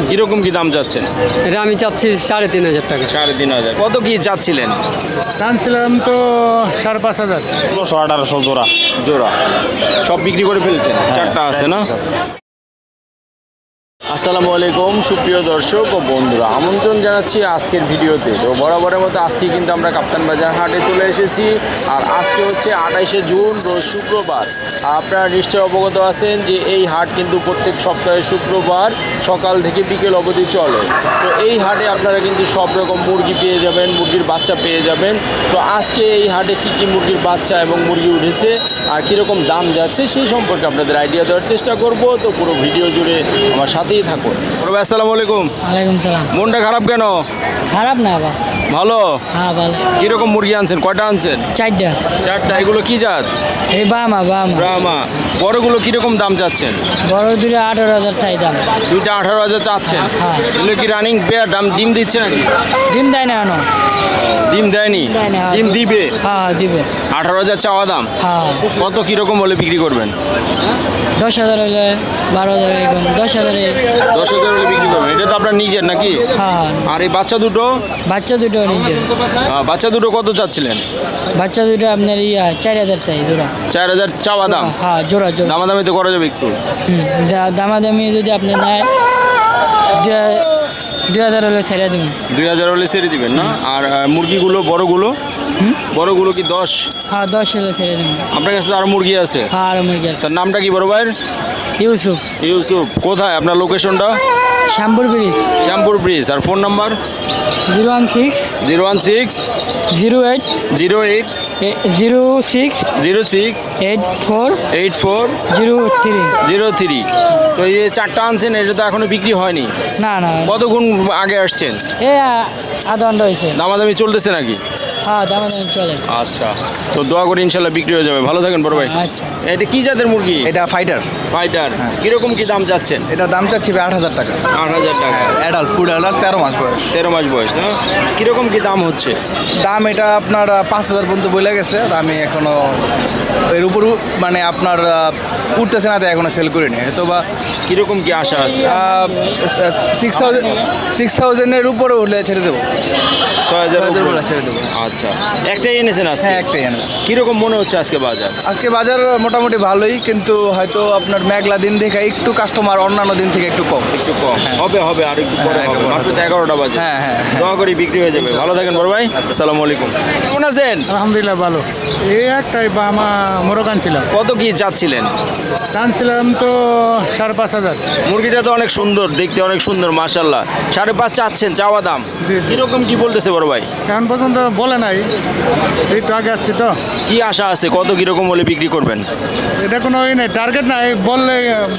কিরকম কি দাম চাচ্ছেন? এটা আমি চাচ্ছি 3,500 টাকা। 3,500। কত কি চাচ্ছিলেন? টানছিলাম তো 5,500। 1800 জোড়া। জোড়া সব বিক্রি করে ফেলছেন? চারটা আছে না? আসসালামু আলাইকুম সুপ্রিয় দর্শক ও বন্ধুরা, আমন্ত্রণ জানাচ্ছি আজকের ভিডিওতে। তো বরাবরের মতো আজকে কিন্তু আমরা কাপ্তান বাজার হাটে চলে এসেছি। আর আজকে হচ্ছে 28শে জুন, রোজ শুক্রবার। আপনারা নিশ্চয় অবগত আছেন যে এই হাট কিন্তু প্রত্যেক সপ্তাহে শুক্রবার সকাল থেকে বিকেল অবধি চলে। তো এই হাটে আপনারা কিন্তু সব রকম মুরগি পেয়ে যাবেন, মুরগির বাচ্চা পেয়ে যাবেন। তো আজকে এই হাটে কী কী মুরগির বাচ্চা এবং মুরগি উঠেছে আর কীরকম দাম যাচ্ছে সেই সম্পর্কে আপনাদের আইডিয়া দেওয়ার চেষ্টা করব। তো পুরো ভিডিও জুড়ে আমার সাথেই থাকুন। ভাই আসসালামু আলাইকুম। ওয়ালাইকুম সালাম। মনটা খারাপ কেন? খারাপ না বাবা, ভালো। হ্যাঁ ভালো। কিরকম মুরগি আনছেন? কয়টা আনছেন? 4টা। 4টা। এগুলো কি জাত? এই বামা। ব্রাহ্মা। বড়গুলো কিরকম দাম চাচ্ছেন? বড় দুটো 18,000 চাই দাম। দুইটা 18,000 চাচ্ছেন? হ্যাঁ। এগুলো কি রানিং পেয়ার? ডিম দিচ্ছে নাকি? ডিম দেয় না এখনো। ডিম দেয়নি? দেয় না। ডিম দিবে? হ্যাঁ দিবে। 18,000 চাওয়া দাম। হ্যাঁ। কত কিরকম হলে বিক্রি করবেন? 10,000 হইলে 12,000 এরকম 10,000 10,000 হলে বিক্রি করবেন। এটা তো আপনার নিজের নাকি? হ্যাঁ। আর এই বাচ্চা দুটো? বাচ্চা দুটো নিজে। বাচ্চা দুটো কত চাচ্ছিলেন? বাচ্চা দুটো আপনার 4,000 চাই জোড়া। 4,000 চাওয়া দাম? হ্যাঁ জোড়া জোড়া। দামাদামি তো করা যাবে একটু? দামাদামি যদি আপনি নেয় 2,000 হলে ছেড়ে দেবেন। 2,000 হলে ছেড়ে দিবেন না? আর মুরগিগুলো বড়গুলো? বড়গুলো কি 10? হ্যাঁ 10 হলে ছেড়ে দেবেন। আপনার কাছে আরো মুরগি আছে? হ্যাঁ আর মুরগি আছে। তার নামটা কি বড় ভাইয়ের? ইউসুফ। ইউসুফ। কোথায় আপনার লোকেশনটা? শ্যামপুর ব্রিজ। শ্যামপুর ব্রিজ। আর ফোন নাম্বার? 016 016 08 08 06 06 84 84 03। 03। তো এই যে 4টা আনছেন, এটা তো এখনো বিক্রি হয়নি। না না, কতক্ষণ আগে আসছেন? এই আধা ঘন্টা হয়েছে। দামাদামি চলতেছে নাকি? হ্যাঁ দামাদামি চলে। আচ্ছা, তো দোয়া করি ইনশাল্লাহ বিক্রি হয়ে যাবে। ভালো থাকেন বড় ভাই। আচ্ছা। এটা কি জাতের মুরগি? এটা ফাইটার। ফাইটার। কিরকম কি দাম যাচ্ছেন? এটা দাম চাচ্ছি 8,000 টাকা। 8,000 টাকা। অ্যাডাল্ট, ফুড অ্যাডাল্ট, 13 মাস বয়স। 13 মাস বয়স না? কিরকম কি দাম হচ্ছে? দাম এটা আপনার 5,000 পর্যন্ত বলে গেছে। আমি এখনো এর উপরও মানে আপনার উঠতেছে না, তাই এখনো সেল করিনি। হয়তো বা কিরকম কি আশা আছে? 6,000-এর উপরে উঠলে ছেড়ে দেবো। 6,000 বলে ছেড়ে দেবো। আচ্ছা, একটাই এনেছেন আজকে? হ্যাঁ একটাই এনেছি। কিরকম মনে হচ্ছে আজকে বাজার? আজকে বাজার মোটামুটি ভালোই, কিন্তু হয়তো আপনার মেঘলা দিন থেকে একটু কাস্টমার অন্যান্য দিন থেকে একটু কম। একটু কম হবে আর একটু পরে হ্যাঁ, হবে। একটু পরে মাত্র তো 11টা বাজে। হ্যাঁ, হ্যাঁ, হ্যাঁ। দোয়া করি বিক্রি হয়ে যাবে। ভালো থাকেন বড় ভাই। আসসালামু আলাইকুম। কেমন আছেন? আলহামদুলিল্লাহ ভালো। এই একটাই বা আমার মোরগ আনছিলাম। কত কি চাচ্ছিলেন? আনছিলাম তো 5,500। মুরগিটা তো অনেক সুন্দর, দেখতে অনেক সুন্দর মাশাআল্লাহ। 5.5 চাচ্ছেন চাওয়া দাম? জি, জি। কিরকম কি বলতেছে বড় ভাই? এখন পর্যন্ত বলে নাই, একটু আগে আসছি তো। কি আশা আছে? কত কিরকম হলে বিক্রি করবেন? এটা কোনো ই নেই, টার্গেট নাই, বললে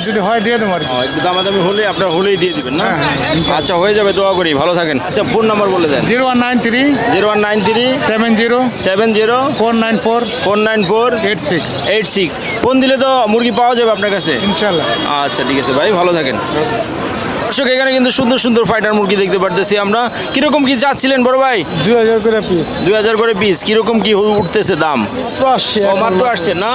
যদি হয় দিয়ে দেবো আর কি। একটু দামাদামি হলে আপনার হলেই দিয়ে দিবেন না? হ্যাঁ, হ্যাঁ, আচ্ছা, হয়ে যাবে। দোয়া করি ভালো থাকেন। আচ্ছা, ফোন নাম্বার বলে দেন। 0193 0193 70 70 494 494 86। 86। ফোন দিলে তো মুরগি পাওয়া যাবে আপনার কাছে? ইনশাল্লাহ। আচ্ছা ঠিক আছে ভাই, ভালো থাকেন। দর্শক, এখানে কিন্তু সুন্দর সুন্দর ফাইটার মুরগি দেখতে পারতেছি আমরা। কিরকম কি চাচ্ছিলেন বড় ভাই? 2,000 করে পিস। 2,000 করে পিস। কিরকম কি উঠতেছে দাম? মাত্র আসছে না?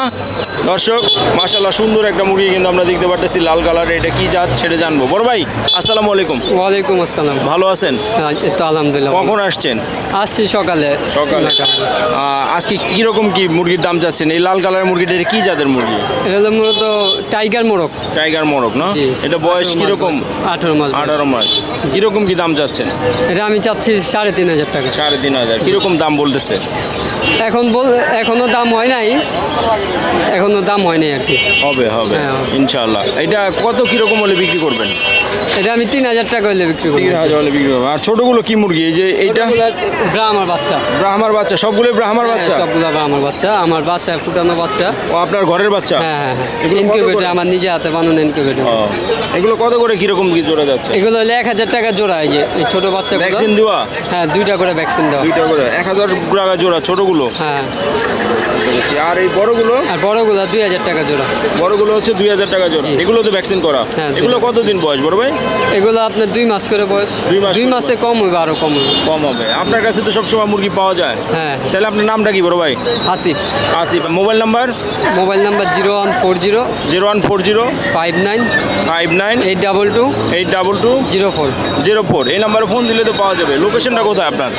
দর্শক, মাশাআল্লাহ সুন্দর একটা মুরগি কিন্তু আমরা দেখতে পারতেছি, লাল কালারের। এটা কি জাত সেটা জানবো। বড় ভাই আসসালামু আলাইকুম। ওয়ালাইকুম আসসালাম। ভালো আছেন? তো আলহামদুলিল্লাহ। কখন আসছেন? আসছি সকালে। সকালে। আজকে কিরকম কি মুরগির দাম চাচ্ছেন? এই লাল কালারের মুরগিটা এটা কি জাতের মুরগি? এটা হলো মূলত টাইগার মোরগ। টাইগার মোরগ না? জি। এটা বয়স কিরকম? 18 মাস। 18 মাস। কিরকম কি দাম চাচ্ছেন? এটা আমি চাচ্ছি 3,500 টাকা। 3,500। কিরকম দাম বলতেছে? এখনো দাম হয় নাই, আর কি। হবে হ্যাঁ। ইনশাআল্লাহ। এটা কত কিরকম হলে বিক্রি করবেন? এটা আমি 3,000 টাকা হলে বিক্রি করি। 3,000 হলে বিক্রি করবেন। আর ছোটগুলো কি মুরগি? এই যে এইটা ব্রাহ্মার বাচ্চা। ব্রাহ্মার বাচ্চা? সবগুলো ব্রাহ্মার বাচ্চা? সবগুলো ব্রাহ্মার বাচ্চা। আমার বাসায় ফুটানো বাচ্চা। ও, আপনার ঘরের বাচ্চা? হ্যাঁ। এগুলো কত ইনকিউবেটর, করে? আমার নিজে হাতে বানানো ইনকিউবেটর। ও, এগুলো কত করে কিরকম কি জোড়া যাচ্ছে? এগুলো হলে 1,000 টাকা জোড়া। এই যে এই ছোট বাচ্চা ভ্যাকসিন দেওয়া? হ্যাঁ, 2টা করে ভ্যাকসিন দেওয়া। 2টা করে 1,000 টাকা জোড়া ছোটগুলো? হ্যাঁ। পেরেছি। আর এই বড়গুলো? আর বড়গুলো 2000 টাকা জোড়া। বড়গুলো হচ্ছে 2000 টাকা জোড়া। জি। এগুলো তো ভ্যাকসিন করা। হ্যাঁ, এগুলো কতদিন বয়স বড় ভাই? এগুলো আপনার 2 মাস করে বয়স। 2 মাস 2 করে মাসে কম হইবে, আরো কম হইবে। কম হবে। আপনার কাছে তো সবসময় মুরগি পাওয়া যায়। হ্যাঁ। তাহলে আপনার নামটা কি বড় ভাই? Asif. Asif. Mobile number? Mobile number 0140 0140 59 59 822 822 04। 04। এই নাম্বারে ফোন দিলে তো পাওয়া যাবে। লোকেশনটা কোথায় আপনার?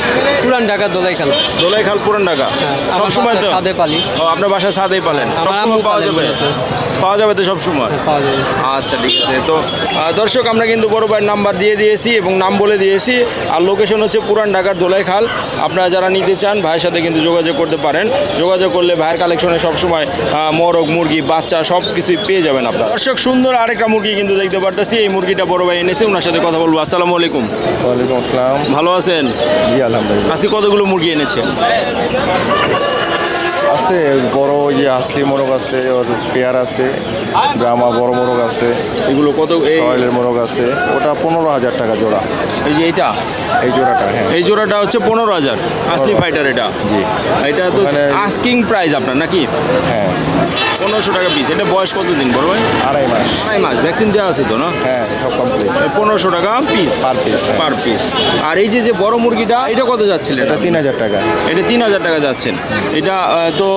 পুরান ঢাকা দোলাইখাল। দোলাইখাল পুরান ঢাকা। আমার সবসময় তো? বাসায় ছাদে পালি। ও, আপনার বাসায় ছাদেই পালেন? আমার সবসময় আম্মু পাওয়া পালে যাবে? মূলত। পাওয়া যাবে তো সবসময়? পাওয়া যাবে। আচ্ছা, ঠিক আছে। তো দর্শক, আমরা কিন্তু বড় ভাইয়ের নাম্বার দিয়ে দিয়েছি এবং নাম বলে দিয়েছি। আর লোকেশন হচ্ছে পুরান ঢাকার দোলাইখাল। আপনারা যারা নিতে চান ভাইয়ের সাথে কিন্তু যোগাযোগ করতে পারেন। যোগাযোগ করলে ভাইয়ের কালেকশনে সবসময় মোরগ, মুরগি, বাচ্চা সব কিছুই পেয়ে যাবেন আপনারা। দর্শক, সুন্দর আরেকটা মুরগি কিন্তু দেখতে পারতেছি। এই মুরগিটা বড় ভাই এনেছে, ওনার সাথে কথা বলবো। আসসালামু আলাইকুম। ওয়ালাইকুম আসসালাম। ভালো আছেন? জি আলহামদুলিল্লাহ। আজকে কতগুলো মুরগি এনেছেন? আছে বড় ওই যে আসলি মোরগ আছে, ওর পেয়ার আছে, ব্রাহ্মা বড় মোরগ আছে, এগুলো কত? সয়েলের মোরগ আছে, ওটা 15,000 টাকা জোড়া। এই যে এইটা, এই জোড়াটা হ্যাঁ। এই জোড়াটা হচ্ছে 15,000 আসলি ফাইটার। এটা জি এটা তো ওখানে- আস্কিং প্রাইস আপনার নাকি? হ্যাঁ 1500 টাকা পিস। এটা বয়স কতদিন বড় ভাই? 2.5 মাস। 2.5 মাস। ভ্যাকসিন দেওয়া আছে তো না? হ্যাঁ সব কমপ্লিট। 1500 টাকা piece per piece. Per piece. আর এই যে যে বড় মুরগিটা, এটা কত যাচ্ছিল? এটা 3,000 টাকা। এটা 3000 টাকা যাচ্ছেন। এটা তো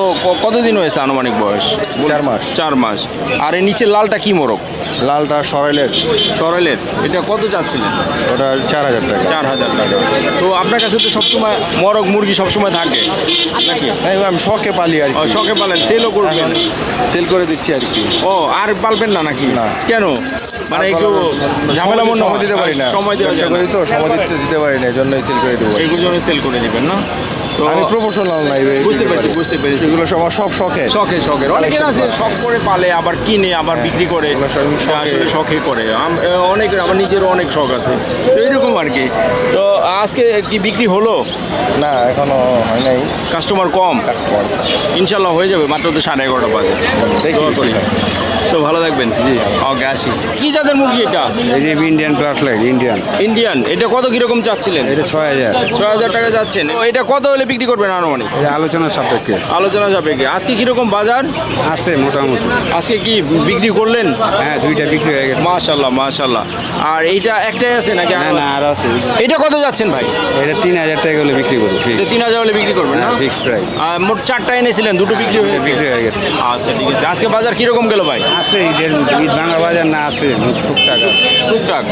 কতদিন হয়েছে আনুমানিক বয়স? 4 মাস। 4 মাস। আর এই নিচের লালটা কি মোরগ? লালটা সরাইলের, সরেলের। এটা কত যাচ্ছিলেন? ওটা 4,000 টাকা। 4000 টাকা। তো আপনার কাছে তো সবসময় মোরগ মুরগি সবসময় থাকে নাকি? হ্যাঁ আমি শখে পালি আর ও, কি, শখে পালেন, সেলও করবেন? সেল করে দিচ্ছি আর কি। ও, আর পালবেন না নাকি? না। কেন? মানে একটু ঝামেলা মনে হয়? সময় দিতে পারি না, সময় দেওয়া ব্যবসা যায় করি না। তো সময় দিতে পারি না, এই জন্যই সেল করে দেবো। এইগুলোর জন্য সেল করে দিবেন না? তো আমি প্রফেশনাল নাই এই বুঝতে পেরেছি, ব্যাপারে। বুঝতে পেরেছি। এগুলো সব সব শখে। শখে শখের অনেকের আছে, শখ করে পালে, আবার কিনে আবার বিক্রি করে। এগুলো সব শখে। আসলে শখে করে। অনেক, আমার নিজেরও অনেক শখ আছে, তো এরকম আর কি। তো আজকে কি বিক্রি হলো? না এখনো হয় নাই, কাস্টমার কম? কাস্টমার ইনশাল্লাহ হয়ে যাবে, মাত্র তো 11:30 বাজে। দেখি দোয়া করি। তো ভালো থাকবেন। জি, ওকে, আসি। কি জাতের মুরগি এটা? এই যে ইন্ডিয়ান প্লাটলেট ইন্ডিয়ান, ইন্ডিয়ান। এটা কত কিরকম চাচ্ছিলেন? এটা 6,000। 6000 টাকা যাচ্ছেন। তো এটা কত হলে বিক্রি করবেন আনুমানিক? এটা আলোচনার সাপেক্ষে আলোচনা যাবে কি? আজকে কিরকম বাজার? আছে মোটামুটি। আজকে কি বিক্রি করলেন? হ্যাঁ 2টা বিক্রি হয়ে গেছে। মাশাল্লাহ মাশাল্লাহ। আর এইটা একটাই আছে নাকি? না না আরো আছে। এটা কত যাচ্ছেন ভাই? এটা 3,000 টাকা হলে বিক্রি করবো এটা ফিক্স। 3000 হলে বিক্রি করবেন না? Fix price. আর মোট 4টা এনেছিলেন, দুটো বিক্রি হয়ে গেছে? বিক্রি হয়ে গেছে। আচ্ছা, ঠিক আছে। আজকে বাজার কিরকম গেল ভাই? আছে ঈদের ঈদ ভাঙা বাজার না আছে টুকটাক আছে। টুকটাক।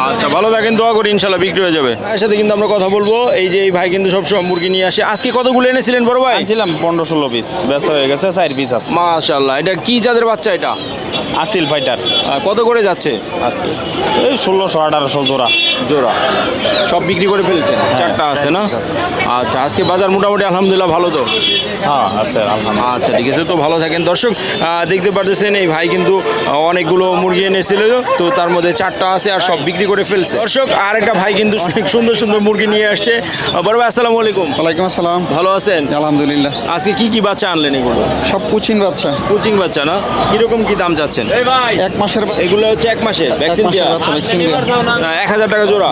আচ্ছা, ভালো থাকেন, দোয়া করি ইনশাল্লাহ বিক্রি হয়ে যাবে। ভাইয়ের সাথে কিন্তু আমরা কথা বলবো। এই যে এই ভাই কিন্তু সবসময় মুরগি নিয়ে আসে। আজকে কতগুলো এনেছিলেন বড় ভাই? আনছিলাম 15-16 পিস, বেচা হয়ে গেছে 4 পিস আছে। মাশাল্লাহ। এটা কি জাতের বাচ্চা এটা? আসিল ফাইটার কত করে যাচ্ছে আজকে? এই 1600-1800 জোড়া। জোড়া সব বিক্রি করে ফেলছেন? 4টা আছে না? আচ্ছা, আজকে বাজার মোটামুটি আলহামদুলিল্লাহ ভালো তো? হ্যাঁ আছে আলহামদুলিল্লাহ। আচ্ছা, ঠিক আছে। তো ভালো থাকেন দর্শক। দেখতে পারতেছেন এই ভাই কিন্তু অনেকগুলো মুরগি এনেছিল, তো তার মধ্যে 4টা আছে আর সব বিক্রি করে ফেলছে। দর্শক, আর একটা ভাই কিন্তু অনেক সুন্দর সুন্দর মুরগি নিয়ে আসছে। বড় ভাই আসসালামু আলাইকুম। ওয়ালাইকুম আসসালাম। ভালো আছেন? আলহামদুলিল্লাহ। আজকে কি কি বাচ্চা আনলেন এগুলো? সব কুচিন বাচ্চা, কোচিং বাচ্চা না? কিরকম কি দাম চাচ্ছেন? 1 মাসের এগুলো হচ্ছে 1 মাসের ভ্যাকসিন মাসের দেওয়া? বাচ্চা ভ্যাকসিন দেওয়া। 1000 টাকা জোড়া।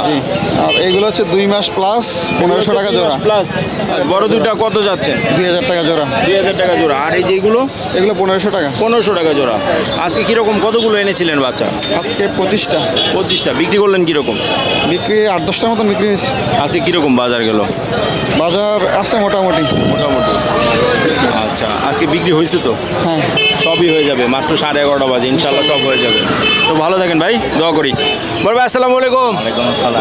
আর এইগুলো হচ্ছে 2 মাস প্লাস 1500 টাকা জোড়া, প্লাস বড় দুইটা কত যাচ্ছেন? 2000 টাকা জোড়া। 2000 টাকা জোড়া। আর এই যেগুলো? এগুলো 1500 টাকা। 1500 টাকা জোড়া। আজকে কিরকম কতগুলো এনেছিলেন বাচ্চা? আজকে 25টা 25টা। বিক্রি করলেন কিরকম? বিক্রি 8-10টার মতন বিক্রি হয়েছে। আজকে কিরকম বাজার গেল? বাজার আছে মোটামুটি। মোটামুটি। আচ্ছা, আজকে বিক্রি হয়েছে তো? হ্যাঁ সবই হয়ে যাবে, মাত্র 11:30 বাজে, ইনশাল্লাহ সব হয়ে যাবে। তো ভালো থাকেন ভাই, দোয়া করি। বড় ভাই আসসালামু আলাইকুম।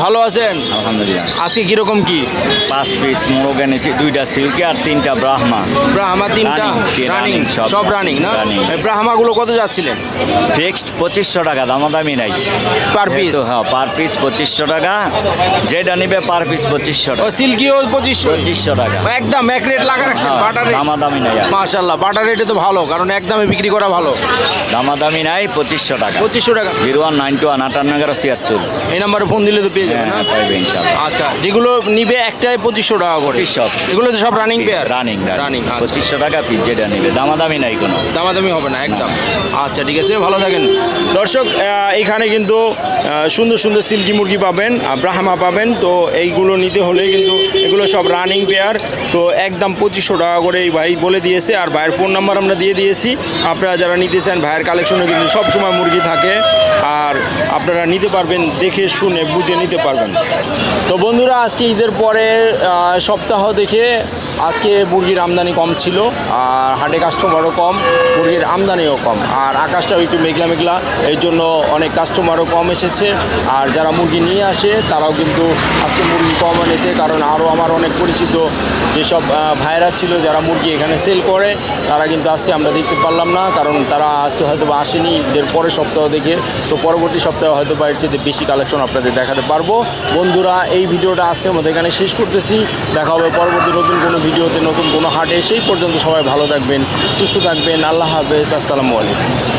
ভালো আছেন? আলহামদুলিল্লাহ। আজকে কিরকম কি? 5 পিস মোরগ এনেছি, 2টা সিল্কি আর 3টা ব্রাহ্মা। ব্রাহ্মা 3টা Running, রানিং? সব। সব রানিং না? Running। এই ব্রাহ্মাগুলো কত যাচ্ছিলেন? ফিক্সড 2500 টাকা, দামাদামি নাই। Per piece? তো হ্যাঁ পার পিস 2500 টাকা, যেটা নিবে পার পিস 2500 ও, টাকা। সিল্কিও 2500? 2500 টাকা। একদম এক রেট লাগা রাখছেন? হ্যাঁ, বাটার রেট? দামাদামি নাই আর। মাশাল্লাহ, বাটার রেটে তো ভালো, কারণ একদমে বিক্রি করা ভালো। দামাদামি নাই, 2500 টাকা। 2500 টাকা। 0191 58 11 86। 75। এই নাম্বারে ফোন দিলে তো পেয়ে যাবেন না? হ্যাঁ, পাইবে ইনশাআল্লাহ। আচ্ছা, যেগুলো নিবে একটাই 2500 টাকা করে। 2500 এগুলো তো সব রানিং পেয়ার। Running running. 2500 টাকা পিস যেটা নিবে, দামাদামি নাই কোনো। দামাদামি হবে না একদম। আচ্ছা ঠিক আছে, ভালো থাকেন দর্শক। এখানে কিন্তু সুন্দর সুন্দর সিল্কি মুরগি পাবেন, ব্রাহ্মা পাবেন। তো এইগুলো নিতে হলে কিন্তু এগুলো সব রানিং পেয়ার। তো একদম 2500 টাকা করে এই ভাই বলে দিয়েছে। আর ভাইয়ের ফোন নাম্বার আমরা দিয়ে দিয়েছি। আপনারা যারা নিতে চান, ভাইয়ের কালেকশনে কিন্তু সবসময় মুরগি থাকে, আর আপনারা নিতে পারবেন, দেখে শুনে বুঝে নিতে পারবেন। তো বন্ধুরা, আজকে ঈদের পরে সপ্তাহ দেখে আজকে মুরগির আমদানি কম ছিল, আর হাটে কাস্টমারও কম, মুরগির আমদানিও কম, আর আকাশটাও একটু মেঘলা মেঘলা, এই জন্য অনেক কাস্টমারও কম এসেছে। আর যারা মুরগি নিয়ে আসে তারাও কিন্তু আজকে মুরগি কম এনেছে, কারণ আরও আমার অনেক পরিচিত যেসব ভাইয়েরা ছিল যারা মুরগি এখানে সেল করে, তারা কিন্তু আজকে আমরা দেখতে পারলাম না, কারণ তারা আজকে হয়তো বা আসেনি ঈদের পরের সপ্তাহ দেখে। তো পরবর্তী সপ্তাহে হয়তো বা এর চেয়ে বেশি কালেকশন আপনাদের দেখাতে পারবো। বন্ধুরা, এই ভিডিওটা আজকের মতো এখানে শেষ করতেছি। দেখা হবে পরবর্তী নতুন কোনো ভিডিওতে, নতুন কোনো হাটে। সেই পর্যন্ত সবাই ভালো থাকবেন, সুস্থ থাকবেন। আল্লাহ হাফেজ, আসসালামু আলাইকুম।